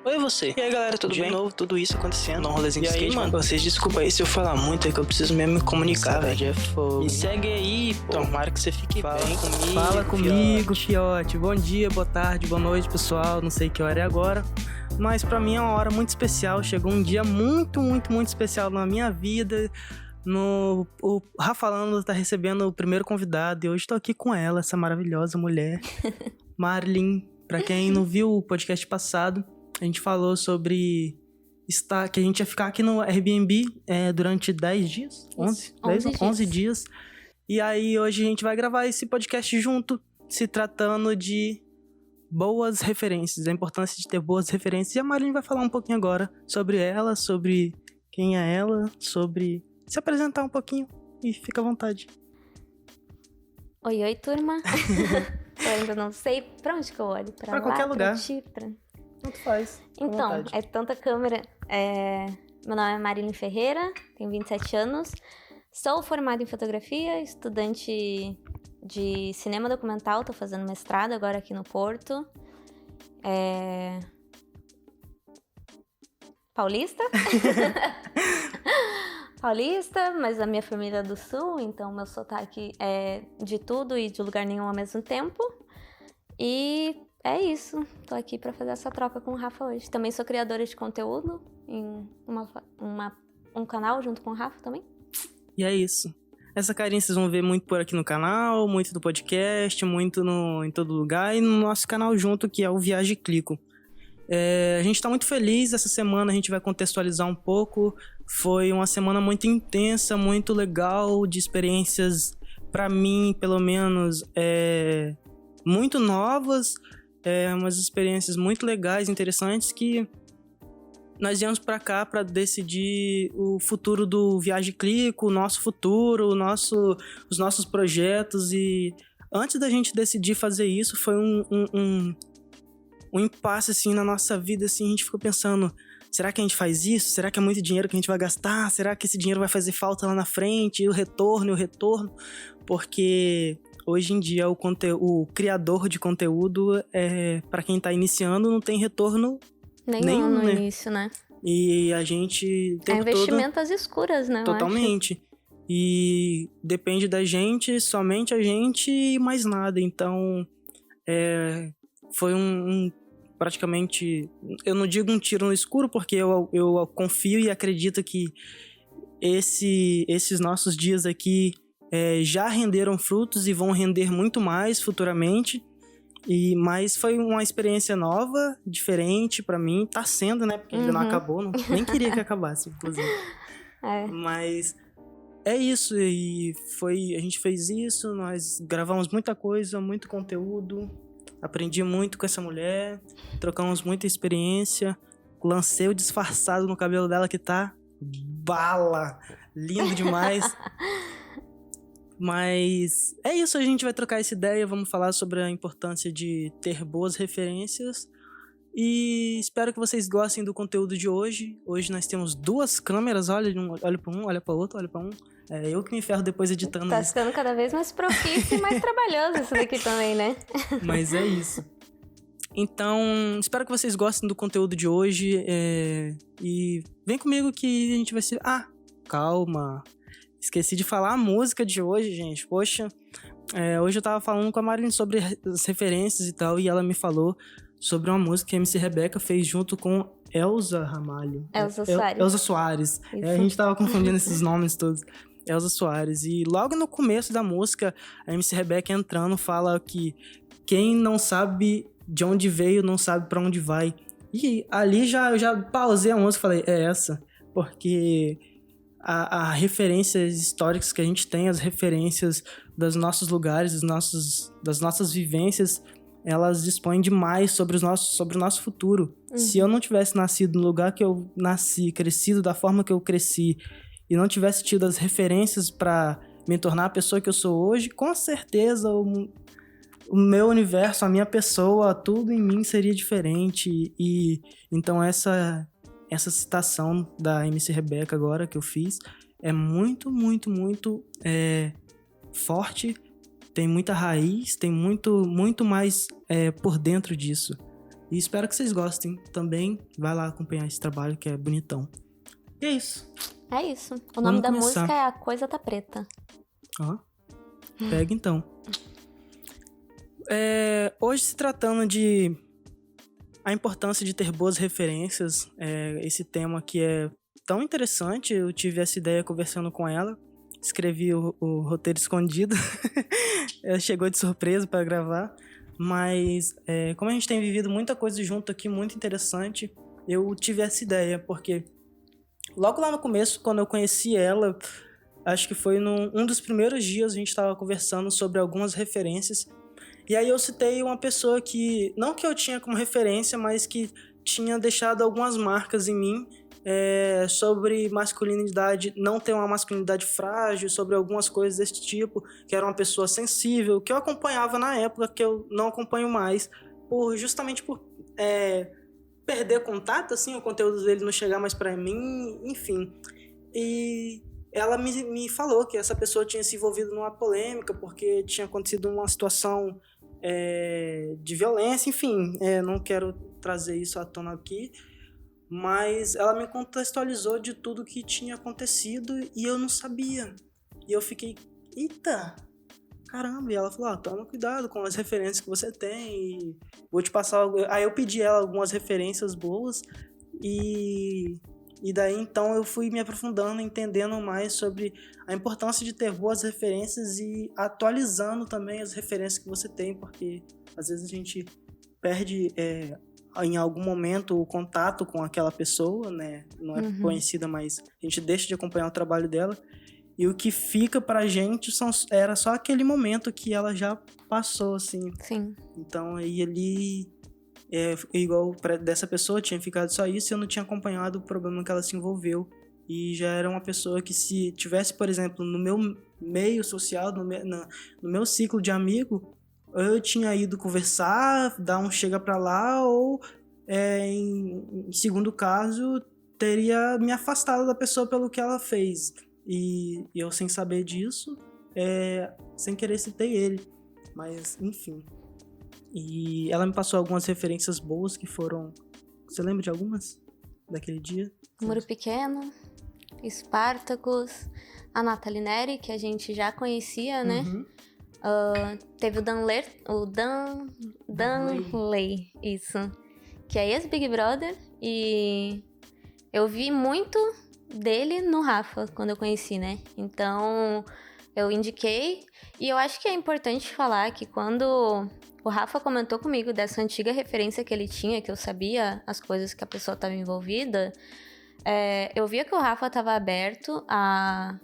Oi você. E aí galera, tudo bem? De novo, tudo isso acontecendo. Um rolezinho de skate, mano. Vocês desculpa aí se eu falar muito, é que eu preciso mesmo me comunicar, velho. E segue aí, pô. Tomara que você fique bem comigo. Fala comigo, fiote. Bom dia, boa tarde, boa noite, pessoal. Não sei que hora é agora, mas pra mim é uma hora muito especial. Chegou um dia muito especial na minha vida. O Rafa Lando tá recebendo o primeiro convidado e hoje tô aqui com ela, essa maravilhosa mulher, Marlin. Pra quem não viu o podcast passado, a gente falou sobre que a gente ia ficar aqui no Airbnb durante 10 dias, 11 dias. E aí hoje a gente vai gravar esse podcast junto, se tratando de boas referências, a importância de ter boas referências. E a Marlin vai falar um pouquinho agora sobre ela, sobre quem é ela, sobre se apresentar um pouquinho e fica à vontade. Oi, turma. Eu ainda não sei pra onde que eu olho. Pra lá, qualquer lugar. Pra ti, Tanto faz. Então, é tanta câmera. Meu nome é Marlin Ferreira, tenho 27 anos. Sou formada em fotografia, estudante de cinema documental. Tô fazendo mestrado agora aqui no Porto. Paulista? Paulista, mas a minha família é do Sul, então meu sotaque é de tudo e de lugar nenhum ao mesmo tempo. E é isso, tô aqui pra fazer essa troca com o Rafa hoje. Também sou criadora de conteúdo em um canal junto com o Rafa também. E é isso. Essa carinha vocês vão ver muito por aqui no canal, muito no podcast, muito em todo lugar e no nosso canal junto, que é o Viagem Clico. A gente tá muito feliz essa semana, a gente vai contextualizar um pouco. Foi uma semana muito intensa, muito legal, de experiências, pra mim, pelo menos, muito novas, umas experiências muito legais, interessantes, que nós viemos pra cá pra decidir o futuro do Viagem Clico, o nosso futuro, os nossos projetos. E antes da gente decidir fazer isso, foi um impasse, assim, na nossa vida, assim, a gente ficou pensando, será que a gente faz isso? Será que é muito dinheiro que a gente vai gastar? Será que esse dinheiro vai fazer falta lá na frente? E o retorno? Porque hoje em dia o criador de conteúdo, para quem tá iniciando, não tem retorno nenhum no início, né? E a gente... É investimento às escuras, né? Totalmente. E depende da gente, somente a gente e mais nada. Então, foi praticamente, eu não digo um tiro no escuro, porque eu confio e acredito que esses nossos dias aqui já renderam frutos e vão render muito mais futuramente. Mas foi uma experiência nova, diferente pra mim. Tá sendo, né? Porque ainda não acabou, nem queria que acabasse, inclusive. Mas é isso, e a gente fez isso, nós gravamos muita coisa, muito conteúdo. Aprendi muito com essa mulher, trocamos muita experiência, lancei o disfarçado no cabelo dela que tá bala, lindo demais. Mas é isso, a gente vai trocar essa ideia, vamos falar sobre a importância de ter boas referências e espero que vocês gostem do conteúdo de hoje. Hoje nós temos 2 câmeras, olha pra um, olha pra outro, olha pra um. Eu que me ferro depois editando tá isso. Tá ficando cada vez mais propício e mais trabalhoso isso daqui também, né? Mas é isso. Então, espero que vocês gostem do conteúdo de hoje. E vem comigo que a gente vai ser... calma. Esqueci de falar a música de hoje, gente. Poxa, hoje eu tava falando com a Marlin sobre as referências e tal, e ela me falou sobre uma música que a MC Rebeca fez junto com Elza Ramalho. Elza Soares. A gente tava confundindo esses nomes todos. Elza Soares. E logo no começo da música, a MC Rebeca entrando fala que quem não sabe de onde veio, não sabe pra onde vai. E ali eu já pausei a música e falei, é essa. Porque as referências históricas que a gente tem, as referências dos nossos lugares, das nossas vivências, elas dispõem demais sobre o nosso futuro. Se eu não tivesse nascido no lugar que eu nasci, crescido da forma que eu cresci, e não tivesse tido as referências para me tornar a pessoa que eu sou hoje, com certeza o meu universo, a minha pessoa, tudo em mim seria diferente. E então essa citação da MC Rebeca agora que eu fiz é muito forte, tem muita raiz, tem muito mais por dentro disso. E espero que vocês gostem também. Vai lá acompanhar esse trabalho que é bonitão. E é isso. É isso. O nome da música é A Coisa Tá Preta. Ó, pega então. Hoje, se tratando de a importância de ter boas referências, esse tema que é tão interessante, eu tive essa ideia conversando com ela, escrevi o roteiro escondido, ela chegou de surpresa para gravar, mas como a gente tem vivido muita coisa junto aqui, muito interessante, eu tive essa ideia, porque logo lá no começo, quando eu conheci ela, acho que foi um dos primeiros dias, a gente estava conversando sobre algumas referências, e aí eu citei uma pessoa que, não que eu tinha como referência, mas que tinha deixado algumas marcas em mim sobre masculinidade, não ter uma masculinidade frágil, sobre algumas coisas desse tipo, que era uma pessoa sensível, que eu acompanhava na época, que eu não acompanho mais, justamente por perder contato, assim, o conteúdo dele não chegar mais pra mim, enfim. E ela me falou que essa pessoa tinha se envolvido numa polêmica, porque tinha acontecido uma situação de violência, enfim, não quero trazer isso à tona aqui, mas ela me contextualizou de tudo que tinha acontecido e eu não sabia. E eu fiquei, eita, caramba, e ela falou, toma cuidado com as referências que você tem, e vou te passar... Aí eu pedi ela algumas referências boas, e daí então eu fui me aprofundando, entendendo mais sobre a importância de ter boas referências e atualizando também as referências que você tem, porque às vezes a gente perde em algum momento o contato com aquela pessoa, né? Não é conhecida, mas a gente deixa de acompanhar o trabalho dela, e o que fica pra gente era só aquele momento que ela já passou, assim. Sim. Então aí ali... igual dessa pessoa tinha ficado só isso, e eu não tinha acompanhado o problema que ela se envolveu, e já era uma pessoa que, se tivesse, por exemplo, no meu meio social, no meu ciclo de amigo, eu tinha ido conversar, dar um chega pra lá, ou em segundo caso teria me afastado da pessoa pelo que ela fez, e eu, sem saber disso, sem querer, citei ele, mas enfim. E ela me passou algumas referências boas que foram... Você lembra de algumas daquele dia? Muro Pequeno, Spartacus, a Nathalie Neri, que a gente já conhecia, né? Teve o Danley, isso. Que é ex-Big Brother. E eu vi muito dele no Rafa, quando eu conheci, né? Então, eu indiquei. E eu acho que é importante falar que quando... o Rafa comentou comigo dessa antiga referência que ele tinha, que eu sabia as coisas que a pessoa estava envolvida. Eu via que o Rafa estava aberto a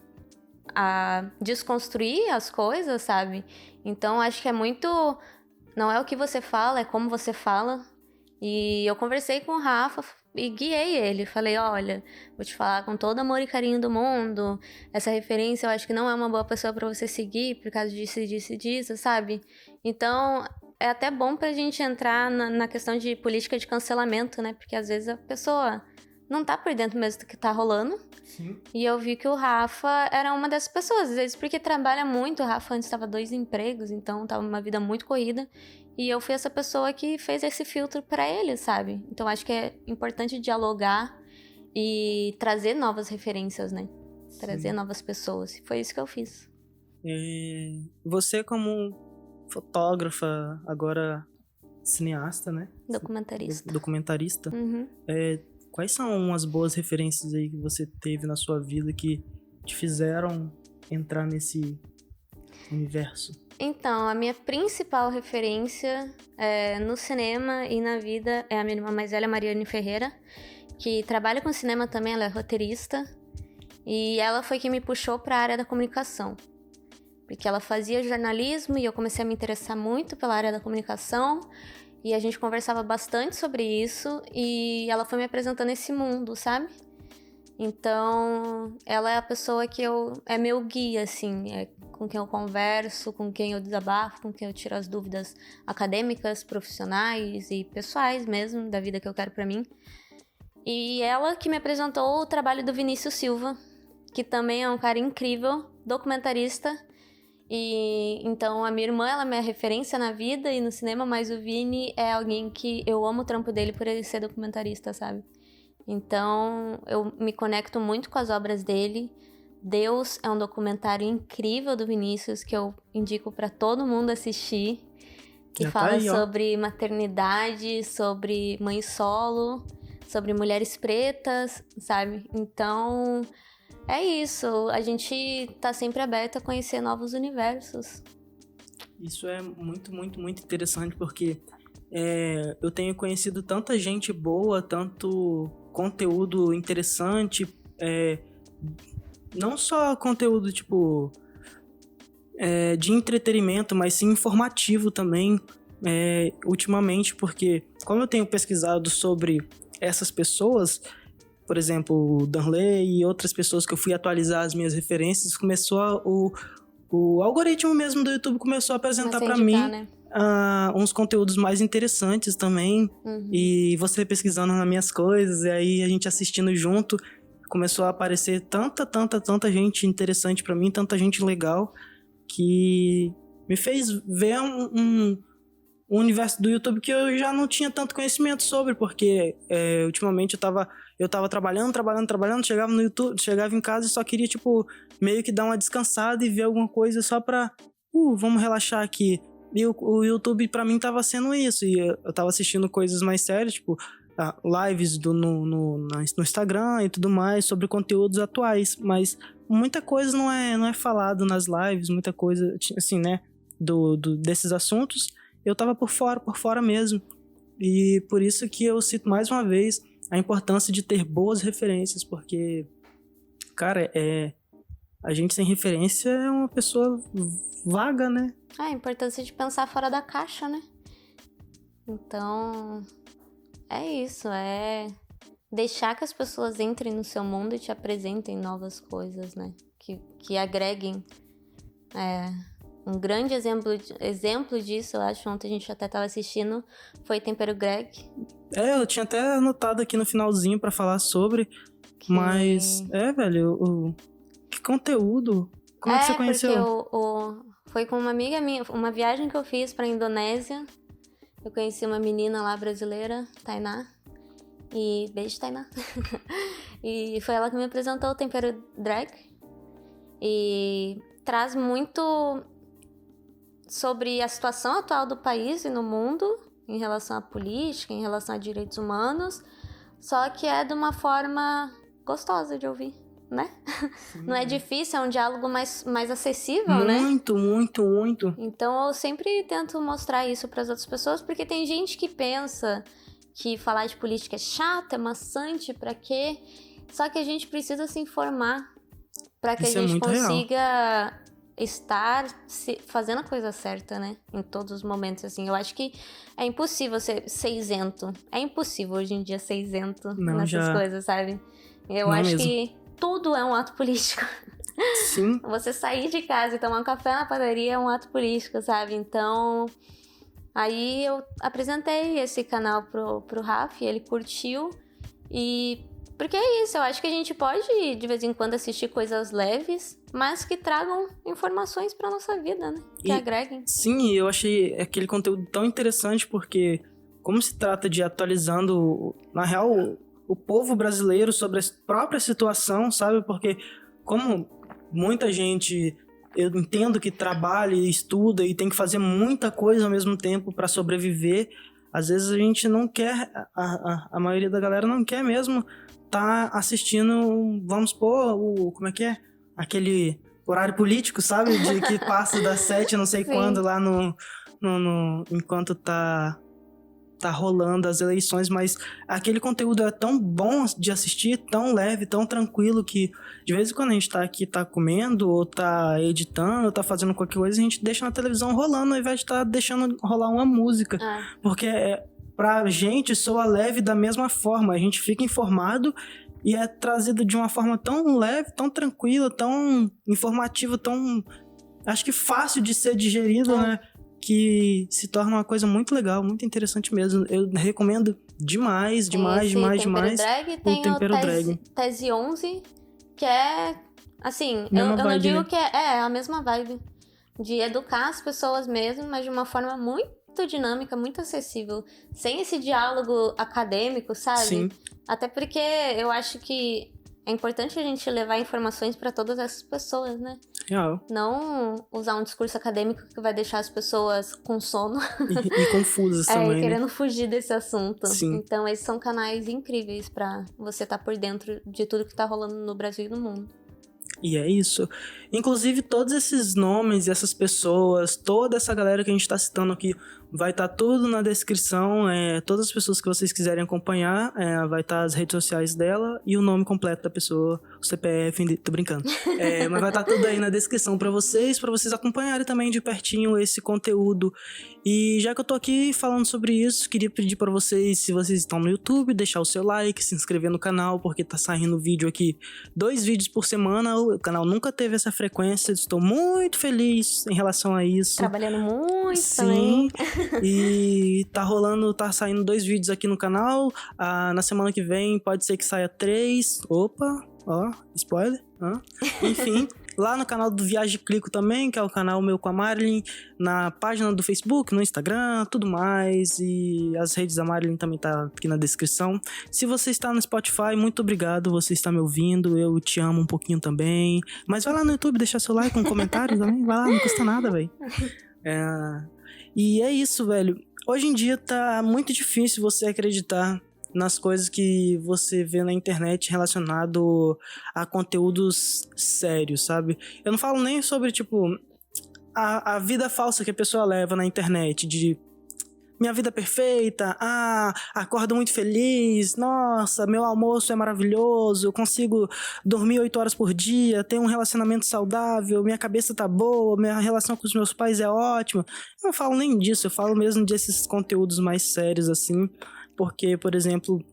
desconstruir as coisas, sabe? Então, acho que é muito... não é o que você fala, é como você fala. E eu conversei com o Rafa e guiei ele. Falei, olha, vou te falar com todo amor e carinho do mundo. Essa referência eu acho que não é uma boa pessoa pra você seguir por causa disso e disso e disso, sabe? Então... é até bom pra gente entrar na questão de política de cancelamento, né? Porque às vezes a pessoa não tá por dentro mesmo do que tá rolando. Sim. E eu vi que o Rafa era uma dessas pessoas. Às vezes porque trabalha muito. O Rafa antes tava 2 empregos, então tava uma vida muito corrida. E eu fui essa pessoa que fez esse filtro pra ele, sabe? Então acho que é importante dialogar e trazer novas referências, né? Trazer Sim. novas pessoas. E foi isso que eu fiz. Você, como fotógrafa, agora cineasta, né? Documentarista. Uhum. Quais são as boas referências aí que você teve na sua vida que te fizeram entrar nesse universo? Então, a minha principal referência no cinema e na vida é a minha irmã mais velha, Mariane Ferreira, que trabalha com cinema também, ela é roteirista, e ela foi quem me puxou para a área da comunicação. Porque ela fazia jornalismo e eu comecei a me interessar muito pela área da comunicação, e a gente conversava bastante sobre isso, e ela foi me apresentando esse mundo, sabe? Então, ela é a pessoa que é meu guia, assim, com quem eu converso, com quem eu desabafo, com quem eu tiro as dúvidas acadêmicas, profissionais e pessoais mesmo, da vida que eu quero pra mim. E ela que me apresentou o trabalho do Vinícius Silva, que também é um cara incrível, documentarista, E então a minha irmã, ela é minha referência na vida e no cinema, mas o Vini é alguém que eu amo o trampo dele por ele ser documentarista, sabe? Então eu me conecto muito com as obras dele. Deus é um documentário incrível do Vinícius que eu indico pra todo mundo assistir, que fala sobre maternidade, sobre mãe solo, sobre mulheres pretas, sabe? Então é isso, a gente tá sempre aberto a conhecer novos universos. Isso é muito, muito, muito interessante, porque eu tenho conhecido tanta gente boa, tanto conteúdo interessante, não só conteúdo, tipo, de entretenimento, mas sim informativo também, ultimamente, porque como eu tenho pesquisado sobre essas pessoas, por exemplo, o Danley e outras pessoas que eu fui atualizar as minhas referências, o algoritmo mesmo do YouTube começou a apresentar para mim, né? Uns conteúdos mais interessantes também. E você pesquisando nas minhas coisas, e aí a gente assistindo junto, começou a aparecer tanta gente interessante para mim, tanta gente legal, que me fez ver um universo do YouTube que eu já não tinha tanto conhecimento sobre, porque ultimamente eu tava trabalhando, chegava no YouTube, chegava em casa e só queria, tipo, meio que dar uma descansada e ver alguma coisa só pra, vamos relaxar aqui. E o YouTube pra mim tava sendo isso, e eu tava assistindo coisas mais sérias, tipo, lives no Instagram e tudo mais, sobre conteúdos atuais, mas muita coisa não é falado nas lives, muita coisa, assim, né, desses assuntos, eu tava por fora mesmo. E por isso que eu cito mais uma vez a importância de ter boas referências, porque, cara, a gente sem referência é uma pessoa vaga, né? A importância de pensar fora da caixa, né? Então, é isso, deixar que as pessoas entrem no seu mundo e te apresentem novas coisas, né? Que agreguem. Um grande exemplo disso, eu acho, ontem a gente até estava assistindo, foi Tempero Greg. Eu tinha até anotado aqui no finalzinho pra falar sobre, mas, velho, que conteúdo, como é que você conheceu? Porque foi com uma amiga minha, uma viagem que eu fiz pra Indonésia, eu conheci uma menina lá brasileira, Tainá, e beijo, Tainá, e foi ela que me apresentou o Tempero Drag, e traz muito sobre a situação atual do país e no mundo, em relação à política, em relação a direitos humanos, só que é de uma forma gostosa de ouvir, né? Sim. Não é difícil, é um diálogo mais acessível, né? Muito. Então eu sempre tento mostrar isso para as outras pessoas, porque tem gente que pensa que falar de política é chato, é maçante, pra quê? Só que a gente precisa se informar para que a gente consiga estar fazendo a coisa certa, né? Em todos os momentos, assim. Eu acho que é impossível ser isento. É impossível hoje em dia ser isento nessas coisas, sabe? Eu acho que tudo é um ato político. Sim. Você sair de casa e tomar um café na padaria é um ato político, sabe? Então, aí eu apresentei esse canal pro Rafa e ele curtiu. E porque é isso, eu acho que a gente pode, de vez em quando, assistir coisas leves, mas que tragam informações pra nossa vida, né? Que agreguem. Sim, eu achei aquele conteúdo tão interessante, porque como se trata de atualizando, na real, o povo brasileiro sobre a própria situação, sabe? Porque como muita gente, eu entendo que trabalha e estuda e tem que fazer muita coisa ao mesmo tempo pra sobreviver, às vezes a gente não quer, a maioria da galera não quer mesmo tá assistindo, vamos supor, como é que é? Aquele horário político, sabe? De que passa das 7, não sei quando, lá enquanto tá rolando as eleições, mas aquele conteúdo é tão bom de assistir, tão leve, tão tranquilo, que de vez em quando a gente tá aqui, tá comendo, ou tá editando, ou tá fazendo qualquer coisa, a gente deixa na televisão rolando, ao invés de estar deixando rolar uma música. Porque pra gente soa leve da mesma forma, a gente fica informado e é trazido de uma forma tão leve, tão tranquila, tão informativa, tão, acho que fácil de ser digerido, né? Que se torna uma coisa muito legal, muito interessante mesmo. Eu recomendo demais o Tempero Drag. Tese 11, que é, assim, eu não digo que é a mesma vibe. de educar as pessoas mesmo, mas de uma forma muito dinâmica, muito acessível, sem esse diálogo acadêmico, sabe? Sim. Até porque eu acho que é importante a gente levar informações para todas essas pessoas, né? Real. Não usar um discurso acadêmico que vai deixar as pessoas com sono. E confusas também, E querendo né? fugir desse assunto. Sim. Então, esses são canais incríveis para você estar por dentro de tudo que tá rolando no Brasil e no mundo. E é isso. Inclusive, todos esses nomes e essas pessoas, toda essa galera que a gente tá citando aqui, vai estar tudo na descrição. Todas as pessoas que vocês quiserem acompanhar, vai estar as redes sociais dela e o nome completo da pessoa, o CPF, tô brincando. Mas vai estar tudo aí na descrição pra vocês acompanharem também de pertinho esse conteúdo. E já que eu tô aqui falando sobre isso, queria pedir pra vocês, se vocês estão no YouTube, deixar o seu like, se inscrever no canal, porque tá saindo vídeo aqui, 2 vídeos por semana. O canal nunca teve essa frequência, estou muito feliz em relação a isso. Trabalhando muito. Sim, também. E tá saindo 2 vídeos aqui no canal. Na semana que vem pode ser que saia 3. Opa, ó, spoiler. Enfim, lá no canal do Viagem Clico também, que é o canal meu com a Marilyn, na página do Facebook, no Instagram, tudo mais. E as redes da Marilyn também tá aqui na descrição. Se você está no Spotify, muito obrigado, você está me ouvindo, eu te amo um pouquinho também. Mas vai lá no YouTube, deixa seu like, um comentário também, vai lá, não custa nada, velho. E é isso, velho. Hoje em dia tá muito difícil você acreditar nas coisas que você vê na internet relacionado a conteúdos sérios, sabe? Eu não falo nem sobre, tipo, a vida falsa que a pessoa leva na internet, de minha vida perfeita, acordo muito feliz, nossa, meu almoço é maravilhoso, eu consigo dormir 8 horas por dia, tenho um relacionamento saudável, minha cabeça tá boa, minha relação com os meus pais é ótima. Eu não falo nem disso, eu falo mesmo desses conteúdos mais sérios, assim, porque, por exemplo,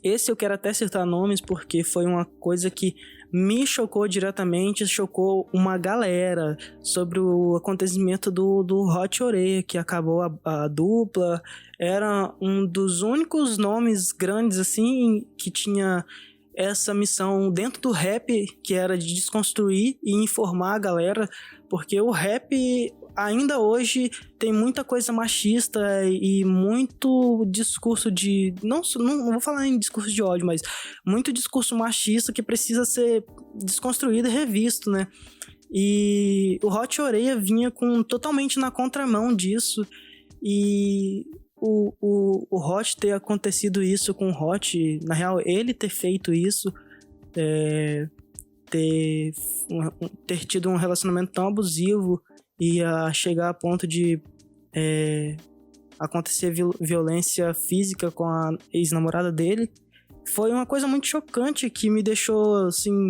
esse eu quero até citar nomes, porque foi uma coisa que me chocou diretamente, chocou uma galera sobre o acontecimento do Hot Oreia, que acabou a dupla. Era um dos únicos nomes grandes, assim, que tinha essa missão dentro do rap, que era de desconstruir e informar a galera, porque o rap ainda hoje tem muita coisa machista e muito discurso de... Não vou falar em discurso de ódio, mas muito discurso machista que precisa ser desconstruído e revisto, né? E o Hot Oreia vinha totalmente na contramão disso. E o Hot ter acontecido isso com o Hot, na real, ele ter feito isso, ter tido um relacionamento tão abusivo e a chegar a ponto de acontecer violência física com a ex-namorada dele, foi uma coisa muito chocante que me deixou, assim,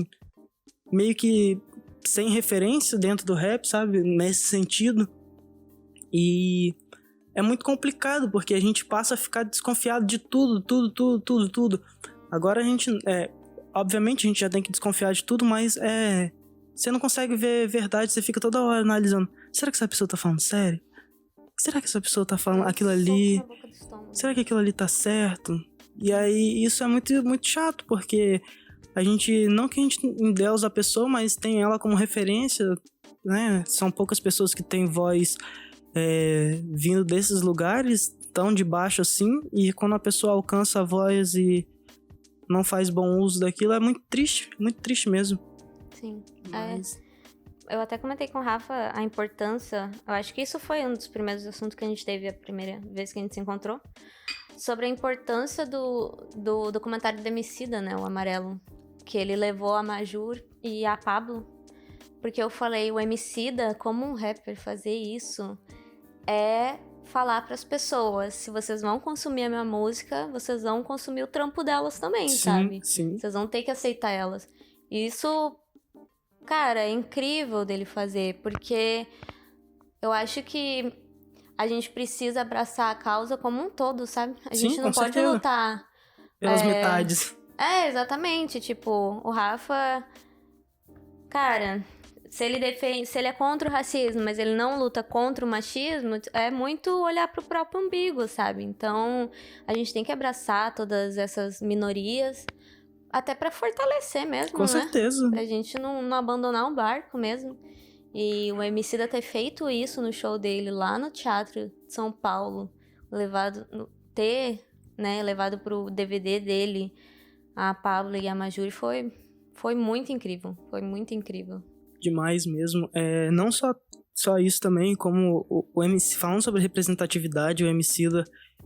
meio que sem referência dentro do rap, sabe? Nesse sentido. E é muito complicado, porque a gente passa a ficar desconfiado de tudo. Agora a gente... obviamente a gente já tem que desconfiar de tudo, mas você não consegue ver verdade, você fica toda hora analisando. Será que essa pessoa tá falando sério? Será que essa pessoa tá falando aquilo ali? Será que aquilo ali tá certo? E aí isso é muito, muito chato, porque não que a gente endeusa a pessoa, mas tem ela como referência, né? São poucas pessoas que têm voz vindo desses lugares tão de baixo assim, e quando a pessoa alcança a voz e não faz bom uso daquilo, é muito triste mesmo. Sim. Mas... Eu até comentei com o Rafa a importância, eu acho que isso foi um dos primeiros assuntos que a gente teve a primeira vez que a gente se encontrou, sobre a importância do documentário do Emicida, né, o Amarelo, que ele levou a Majur e a Pablo, porque eu falei, o Emicida, como um rapper, fazer isso é falar pras pessoas, se vocês vão consumir a minha música, vocês vão consumir o trampo delas também, sabe? Sim. Vocês vão ter que aceitar elas. E isso, cara, é incrível dele fazer, porque eu acho que a gente precisa abraçar a causa como um todo, sabe? A gente não pode lutar pelas metades. Exatamente. Tipo, o Rafa, cara, se ele é contra o racismo, mas ele não luta contra o machismo, é muito olhar pro próprio umbigo, sabe? Então, a gente tem que abraçar todas essas minorias, até pra fortalecer mesmo, Com né? certeza. Pra gente não abandonar o barco mesmo. E o Emicida ter feito isso no show dele lá no Teatro de São Paulo, levado pro DVD dele a Pablo e a Majuri foi muito incrível. Foi muito incrível. Demais mesmo. Não só isso também, como o MC, falando sobre representatividade, o Emicida,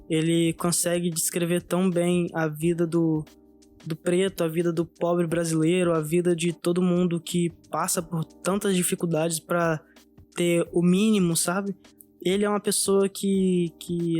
ele consegue descrever tão bem a vida do preto, a vida do pobre brasileiro, a vida de todo mundo que passa por tantas dificuldades para ter o mínimo, sabe? Ele é uma pessoa que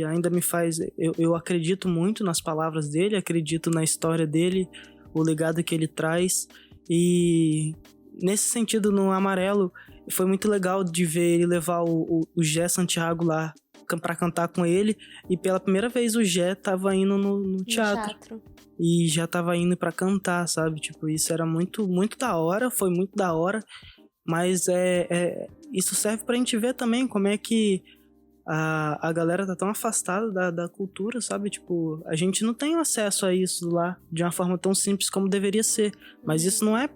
ainda me faz... Eu acredito muito nas palavras dele, acredito na história dele, o legado que ele traz. E nesse sentido, no Amarelo, foi muito legal de ver ele levar o Gé Santiago lá pra cantar com ele. E pela primeira vez o Gé tava indo no teatro. E já tava indo pra cantar, sabe? Tipo, isso era muito, muito da hora, foi muito da hora. Mas isso serve pra gente ver também como é que a galera tá tão afastada da cultura, sabe? Tipo, a gente não tem acesso a isso lá de uma forma tão simples como deveria ser. Mas isso não é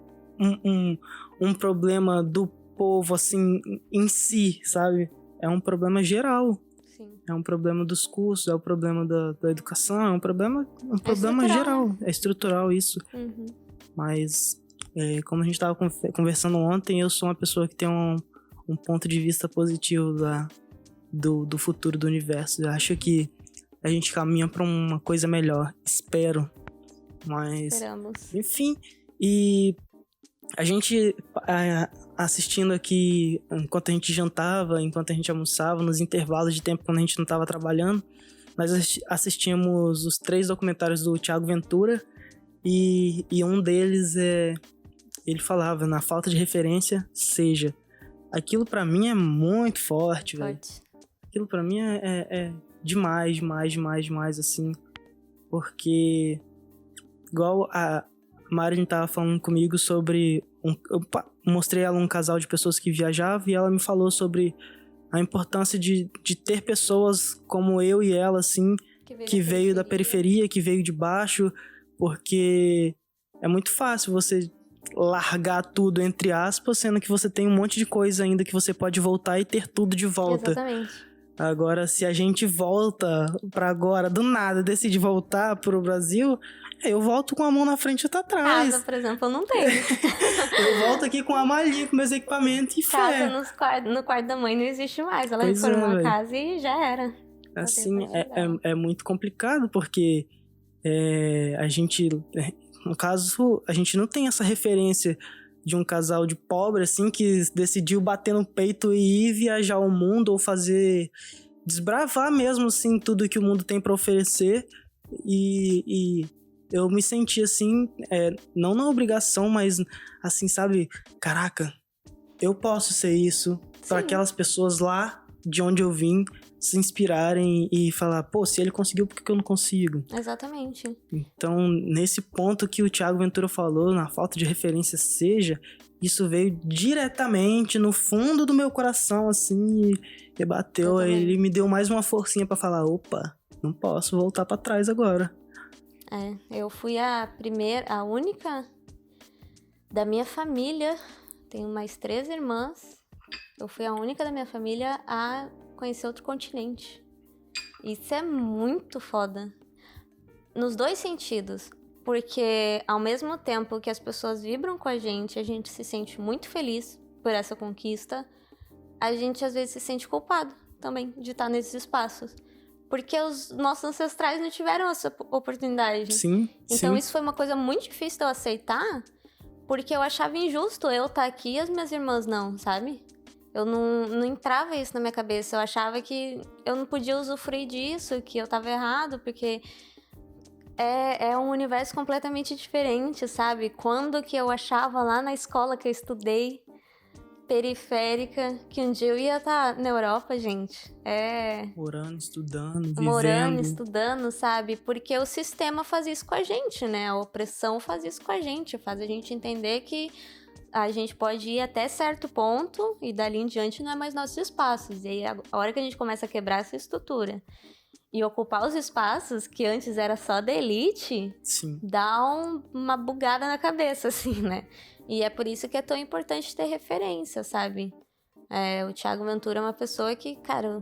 um problema do povo, assim, em si, sabe? É um problema geral. Sim. É um problema dos cursos, é um problema da educação, é um problema geral. Né? É estrutural isso. Uhum. Mas, como a gente tava conversando ontem, eu sou uma pessoa que tem um ponto de vista positivo do futuro do universo. Eu acho que a gente caminha pra uma coisa melhor. Espero. Mas... Esperamos. Enfim, e a gente... assistindo aqui, enquanto a gente jantava, enquanto a gente almoçava, nos intervalos de tempo quando a gente não estava trabalhando, nós assistimos os 3 documentários do Thiago Ventura e um deles ele falava, na falta de referência, seja. Aquilo pra mim é muito forte, velho. Aquilo pra mim é demais, assim, porque igual a Marilyn tava falando comigo sobre... Eu mostrei ela um casal de pessoas que viajavam e ela me falou sobre a importância de ter pessoas como eu e ela, assim, que veio da periferia, que veio de baixo, porque é muito fácil você largar tudo, entre aspas, sendo que você tem um monte de coisa ainda que você pode voltar e ter tudo de volta. Exatamente. Agora, se a gente volta pra agora, do nada, decide voltar pro Brasil... Eu volto com a mão na frente e outra atrás. Casa, por exemplo, eu não tenho. Eu volto aqui com a malinha, com meus equipamentos e fé. Casa no quarto da mãe não existe mais. Ela reformou a casa e já era. Assim, é muito complicado, porque a gente... No caso, a gente não tem essa referência de um casal de pobre, assim, que decidiu bater no peito e ir viajar ao mundo ou fazer... Desbravar mesmo, assim, tudo que o mundo tem pra oferecer. E eu me senti assim, não na obrigação, mas assim, sabe? Caraca, eu posso ser isso para aquelas pessoas lá de onde eu vim se inspirarem e falar, pô, se ele conseguiu, por que eu não consigo? Exatamente. Então, nesse ponto que o Thiago Ventura falou, na falta de referência seja, isso veio diretamente no fundo do meu coração, assim, e bateu. Ele me deu mais uma forcinha para falar, opa, não posso voltar para trás agora. Eu fui a única da minha família, tenho mais 3 irmãs, eu fui a única da minha família a conhecer outro continente. Isso é muito foda, nos 2 sentidos, porque ao mesmo tempo que as pessoas vibram com a gente se sente muito feliz por essa conquista, a gente às vezes se sente culpado também de estar nesses espaços. Porque os nossos ancestrais não tiveram essa oportunidade. Sim, então isso foi uma coisa muito difícil de eu aceitar, porque eu achava injusto eu estar aqui e as minhas irmãs não, sabe? Eu não entrava isso na minha cabeça. Eu achava que eu não podia usufruir disso, que eu tava errado, porque é um universo completamente diferente, sabe? Quando que eu achava lá na escola que eu estudei, periférica, que um dia eu ia estar na Europa, gente. Morando, estudando, sabe? Porque o sistema faz isso com a gente, né? A opressão faz isso com a gente, faz a gente entender que a gente pode ir até certo ponto e dali em diante não é mais nossos espaços. E aí, a hora que a gente começa a quebrar essa estrutura e ocupar os espaços que antes era só da elite, dá uma bugada na cabeça, assim, né? E é por isso que é tão importante ter referência, sabe? O Thiago Ventura é uma pessoa que, cara,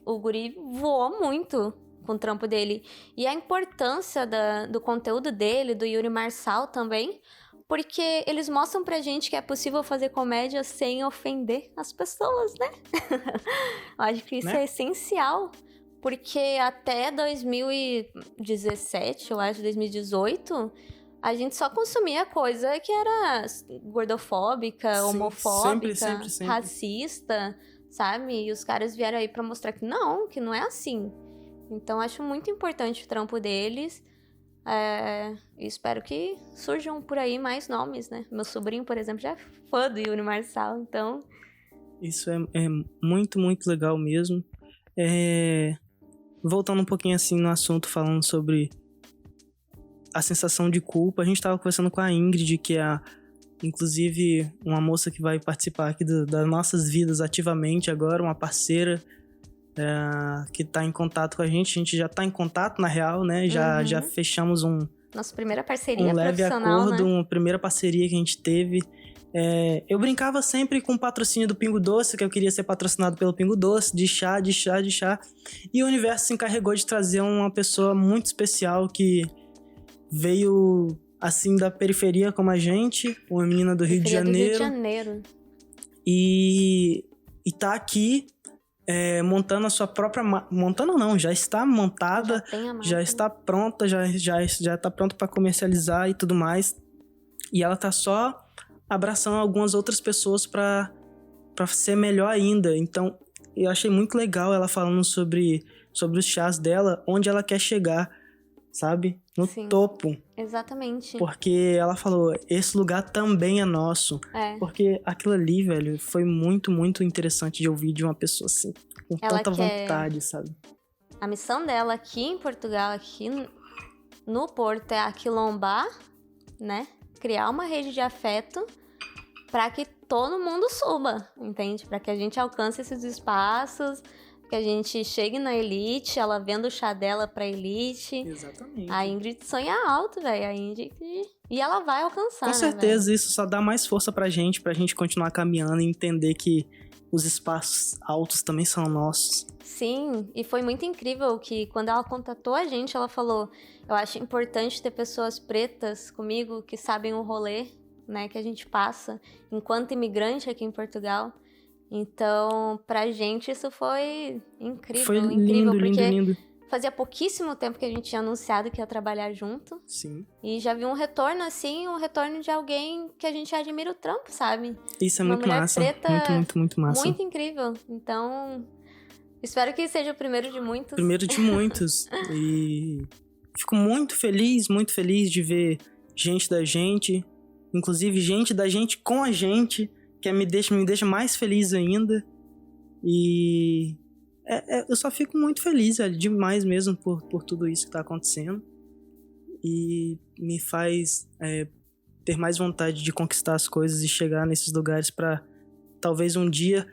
o guri voou muito com o trampo dele. E a importância do conteúdo dele, do Yuri Marçal também, porque eles mostram pra gente que é possível fazer comédia sem ofender as pessoas, né? Eu acho que isso é essencial. Porque até 2017, eu acho, 2018, a gente só consumia coisa que era gordofóbica, sim, homofóbica, sempre. Racista, sabe? E os caras vieram aí pra mostrar que não é assim. Então, acho muito importante o trampo deles. E espero que surjam por aí mais nomes, né? Meu sobrinho, por exemplo, já é fã do Yuri Marçal, então... Isso é muito, muito legal mesmo. Voltando um pouquinho assim no assunto, falando sobre a sensação de culpa, a gente tava conversando com a Ingrid, que é inclusive uma moça que vai participar aqui das nossas vidas ativamente agora, uma parceira que tá em contato com a gente já tá em contato na real, né? Já fechamos nossa primeira parceria leve acordo, né? Uma primeira parceria que a gente teve. Eu brincava sempre com o patrocínio do Pingo Doce, que eu queria ser patrocinado pelo Pingo Doce, de chá. E o universo se encarregou de trazer uma pessoa muito especial que veio, assim, da periferia como a gente, uma menina do Rio de Janeiro. E tá aqui montando a sua própria... Montando não, já está montada, já está pronta, já tá pronta para comercializar e tudo mais. E ela tá só abraçando algumas outras pessoas para ser melhor ainda. Então, eu achei muito legal ela falando sobre os chás dela, onde ela quer chegar, sabe? No topo. Exatamente. Porque ela falou, esse lugar também é nosso. Porque aquilo ali, velho, foi muito, muito interessante de ouvir de uma pessoa assim, com tanta vontade, sabe? A missão dela aqui em Portugal, aqui no Porto, é aquilombar, né? Criar uma rede de afeto para que todo mundo suba, entende? Para que a gente alcance esses espaços, que a gente chegue na elite, ela vendo o chá dela pra elite. Exatamente. A Ingrid sonha alto, velho. A Ingrid... E ela vai alcançar, com certeza, né, isso só dá mais força pra gente continuar caminhando e entender que os espaços altos também são nossos. Sim, e foi muito incrível que quando ela contatou a gente, ela falou: eu acho importante ter pessoas pretas comigo que sabem o rolê, né, que a gente passa enquanto imigrante aqui em Portugal. Então, pra gente isso foi incrível. Foi incrível, lindo, porque lindo. Fazia pouquíssimo tempo que a gente tinha anunciado que ia trabalhar junto. Sim. E já vi um retorno, assim, um retorno de alguém que a gente admira o trampo, sabe? Isso é muito massa. Preta, muito massa. Muito incrível. Então, espero que seja o primeiro de muitos. Primeiro de muitos. E fico muito feliz de ver gente da gente, inclusive gente da gente com a gente, que me deixa mais feliz ainda. E eu só fico muito feliz, velho, demais mesmo por tudo isso que tá acontecendo. E me faz ter mais vontade de conquistar as coisas e chegar nesses lugares pra talvez um dia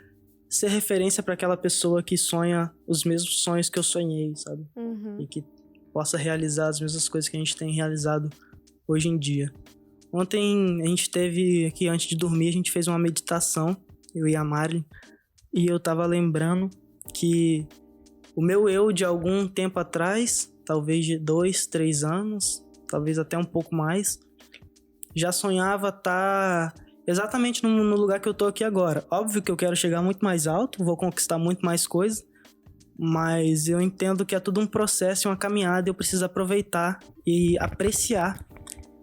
ser referência pra aquela pessoa que sonha os mesmos sonhos que eu sonhei, sabe? Uhum. E que possa realizar as mesmas coisas que a gente tem realizado hoje em dia. Ontem a gente teve aqui, antes de dormir, a gente fez uma meditação, eu e a Mari, e eu tava lembrando que o meu eu de algum tempo atrás, talvez de 2, 3 anos, talvez até um pouco mais, já sonhava estar exatamente no lugar que eu tô aqui agora. Óbvio que eu quero chegar muito mais alto, vou conquistar muito mais coisas, mas eu entendo que é tudo um processo e uma caminhada, e eu preciso aproveitar e apreciar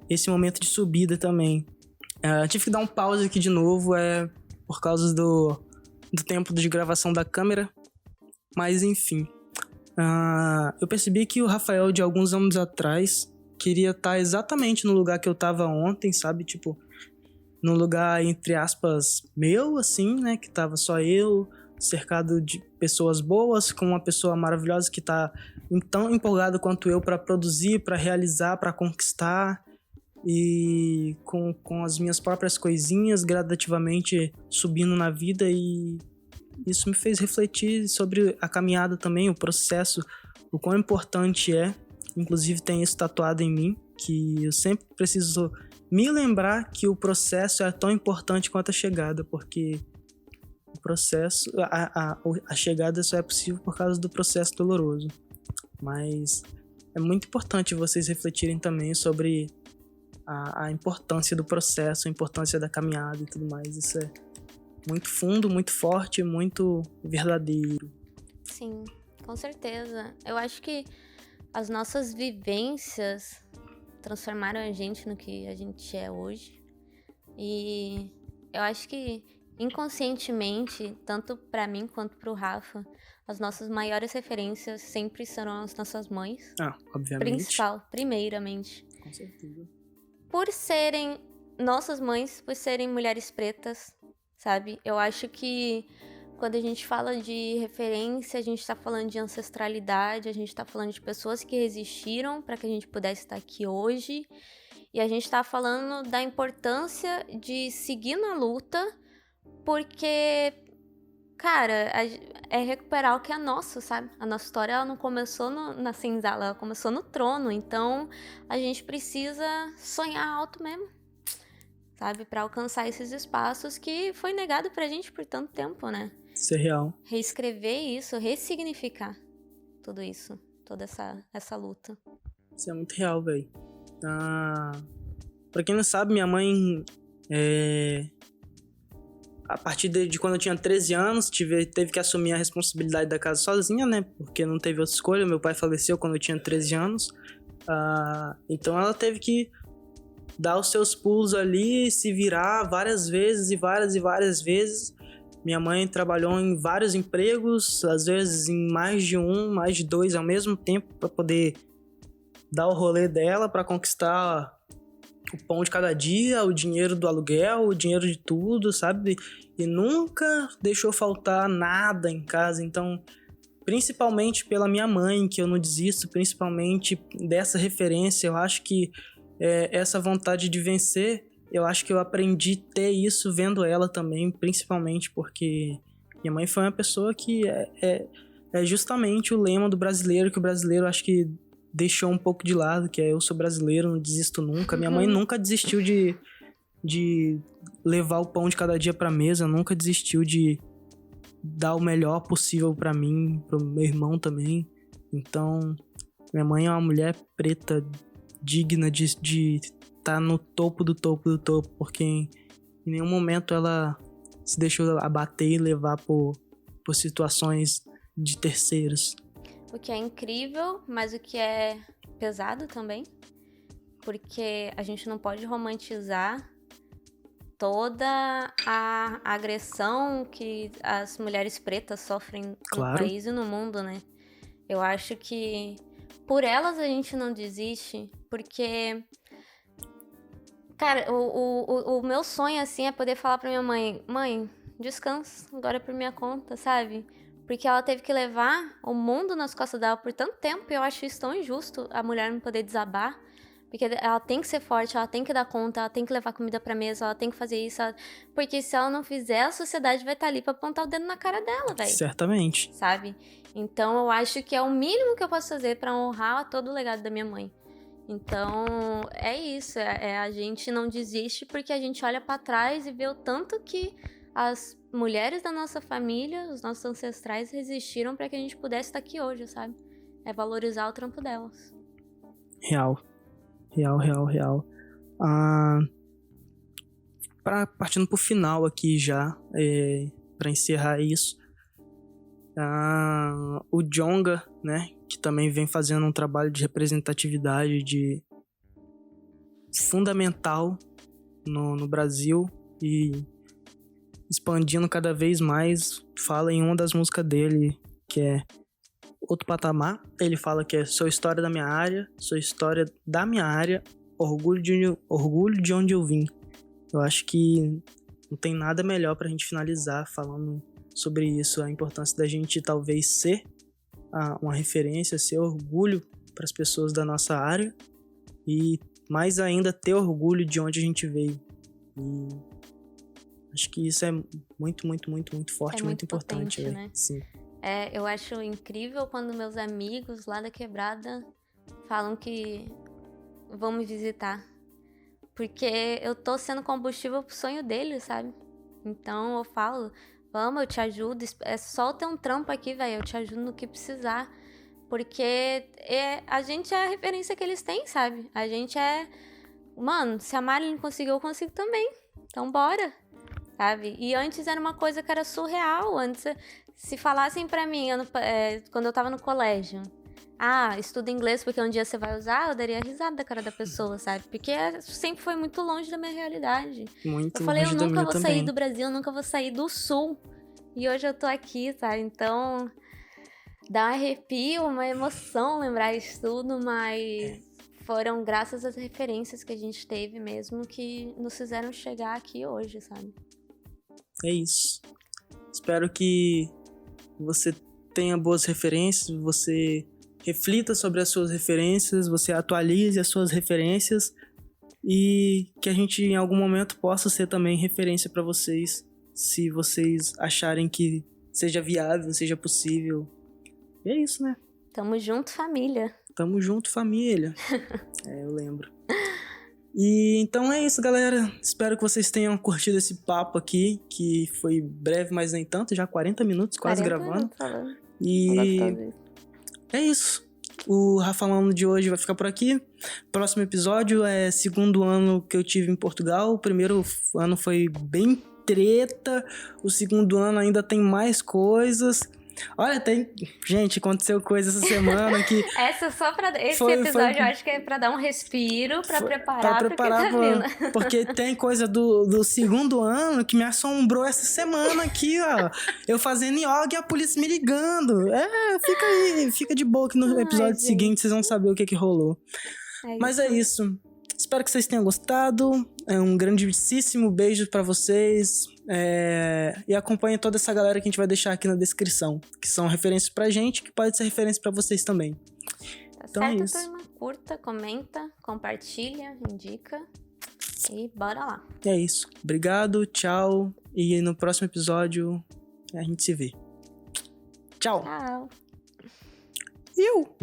esse momento de subida também. Tive que dar um pause aqui de novo, por causa do tempo de gravação da câmera, mas enfim. Eu percebi que o Rafael de alguns anos atrás queria estar exatamente no lugar que eu tava ontem, sabe? Tipo, no lugar, entre aspas, meu, assim, né? Que tava só eu, cercado de pessoas boas, com uma pessoa maravilhosa que tá tão empolgada quanto eu pra produzir, pra realizar, pra conquistar. E com as minhas próprias coisinhas, gradativamente subindo na vida, e isso me fez refletir sobre a caminhada também, o processo, o quão importante é. Inclusive tem isso tatuado em mim, que eu sempre preciso me lembrar que o processo é tão importante quanto a chegada, porque o processo, a chegada só é possível por causa do processo doloroso. Mas é muito importante vocês refletirem também sobre a importância do processo, a importância da caminhada e tudo mais. Isso é muito fundo, muito forte, muito verdadeiro. Sim, com certeza. Eu acho que as nossas vivências transformaram a gente no que a gente é hoje. E eu acho que inconscientemente, tanto pra mim quanto pro Rafa, as nossas maiores referências sempre serão as nossas mães. Obviamente. Primeiramente. Com certeza. Por serem nossas mães, por serem mulheres pretas, sabe? Eu acho que quando a gente fala de referência, a gente tá falando de ancestralidade, a gente tá falando de pessoas que resistiram para que a gente pudesse estar aqui hoje. E a gente tá falando da importância de seguir na luta, porque, cara, é recuperar o que é nosso, sabe? A nossa história, ela não começou na senzala, ela começou no trono. Então, a gente precisa sonhar alto mesmo, sabe? Pra alcançar esses espaços que foi negado pra gente por tanto tempo, né? Isso é real. Reescrever isso, ressignificar tudo isso, toda essa luta. Isso é muito real, velho. Pra quem não sabe, minha mãe, a partir de quando eu tinha 13 anos, teve que assumir a responsabilidade da casa sozinha, né? Porque não teve outra escolha. Meu pai faleceu quando eu tinha 13 anos. Então ela teve que dar os seus pulos ali, se virar várias vezes e várias vezes. Minha mãe trabalhou em vários empregos, às vezes em mais de dois ao mesmo tempo, para poder dar o rolê dela, para conquistar o pão de cada dia, o dinheiro do aluguel, o dinheiro de tudo, sabe? E nunca deixou faltar nada em casa. Então, principalmente pela minha mãe, que eu não desisto, principalmente dessa referência, eu acho que essa vontade de vencer, eu acho que eu aprendi a ter isso vendo ela também, principalmente porque minha mãe foi uma pessoa que é justamente o lema do brasileiro, que o brasileiro acho que deixou um pouco de lado, que é eu sou brasileiro, não desisto nunca. Minha mãe nunca desistiu de levar o pão de cada dia pra mesa, nunca desistiu de dar o melhor possível pra mim, pro meu irmão também. Então, minha mãe é uma mulher preta digna de estar no topo do topo do topo, porque em nenhum momento ela se deixou abater e levar por situações de terceiros. O que é incrível, mas o que é pesado também, porque a gente não pode romantizar toda a agressão que as mulheres pretas sofrem no país e no mundo, né? Eu acho que por elas a gente não desiste, porque, cara, o meu sonho, assim, é poder falar pra minha mãe, mãe, descansa, agora é por minha conta, sabe? Porque ela teve que levar o mundo nas costas dela por tanto tempo, e eu acho isso tão injusto, a mulher não poder desabar. Porque ela tem que ser forte, ela tem que dar conta, ela tem que levar comida pra mesa, ela tem que fazer isso. Porque se ela não fizer, a sociedade vai estar ali pra apontar o dedo na cara dela, velho. Certamente. Sabe? Então eu acho que é o mínimo que eu posso fazer pra honrar todo o legado da minha mãe. Então é isso, a gente não desiste porque a gente olha pra trás e vê o tanto que as mulheres da nossa família, os nossos ancestrais resistiram pra que a gente pudesse estar aqui hoje, sabe? É valorizar o trampo delas. Real. Partindo pro final aqui já, pra encerrar isso, o Djonga, né, que também vem fazendo um trabalho de representatividade fundamental no Brasil e expandindo cada vez mais, fala em uma das músicas dele, que é Outro Patamar. Ele fala que sou história da minha área, sou história da minha área, orgulho de onde eu vim. Eu acho que não tem nada melhor pra gente finalizar falando sobre isso, a importância da gente talvez ser uma referência, ser orgulho para as pessoas da nossa área e mais ainda ter orgulho de onde a gente veio. E acho que isso é muito, muito, muito, muito forte, muito importante, né? Sim. Eu acho incrível quando meus amigos lá da quebrada falam que vão me visitar. Porque eu tô sendo combustível pro sonho deles, sabe? Então eu falo, vamos, eu te ajudo. É só ter um trampo aqui, velho, eu te ajudo no que precisar. Porque a gente é a referência que eles têm, sabe? A gente é... Mano, se a Marilyn conseguiu, eu consigo também. Então, bora, sabe? E antes era uma coisa que era surreal. Antes, se falassem pra mim, quando eu tava no colégio... estuda inglês porque um dia você vai usar, eu daria risada da cara da pessoa, sabe? Porque sempre foi muito longe da minha realidade. Muito eu falei, longe eu da nunca minha vou também. sair do Brasil, eu nunca vou sair do Sul. E hoje eu tô aqui, sabe? Então, dá um arrepio, uma emoção lembrar isso tudo, mas foram graças às referências que a gente teve mesmo que nos fizeram chegar aqui hoje, sabe? É isso. Espero que você tenha boas referências, você reflita sobre as suas referências, você atualize as suas referências e que a gente em algum momento possa ser também referência para vocês, se vocês acharem que seja viável, seja possível. E é isso, né? Tamo junto, família. Tamo junto, família. Eu lembro. E então é isso, galera. Espero que vocês tenham curtido esse papo aqui, que foi breve, mas nem tanto, já 40 minutos quase 40 gravando. minutos falando. E é isso. O Rafalando de hoje vai ficar por aqui. Próximo episódio é segundo ano que eu tive em Portugal. O primeiro ano foi bem treta. O segundo ano ainda tem mais coisas. Olha, gente, aconteceu coisa essa semana que... Esse episódio eu acho que é pra dar um respiro, pra preparar pro que tá vindo. Porque tem coisa do segundo ano que me assombrou essa semana aqui, ó. Eu fazendo yoga e a polícia me ligando. Fica aí, fica de boa que no episódio seguinte vocês vão saber o que rolou. Mas é isso. Espero que vocês tenham gostado. Um grandíssimo beijo pra vocês. E acompanhe toda essa galera que a gente vai deixar aqui na descrição, que são referências pra gente, que pode ser referência pra vocês também. Tá então certo, é isso. turma? Curta, comenta, compartilha, indica e bora lá. É isso. Obrigado, tchau. E no próximo episódio a gente se vê. Tchau. Tchau. Eu.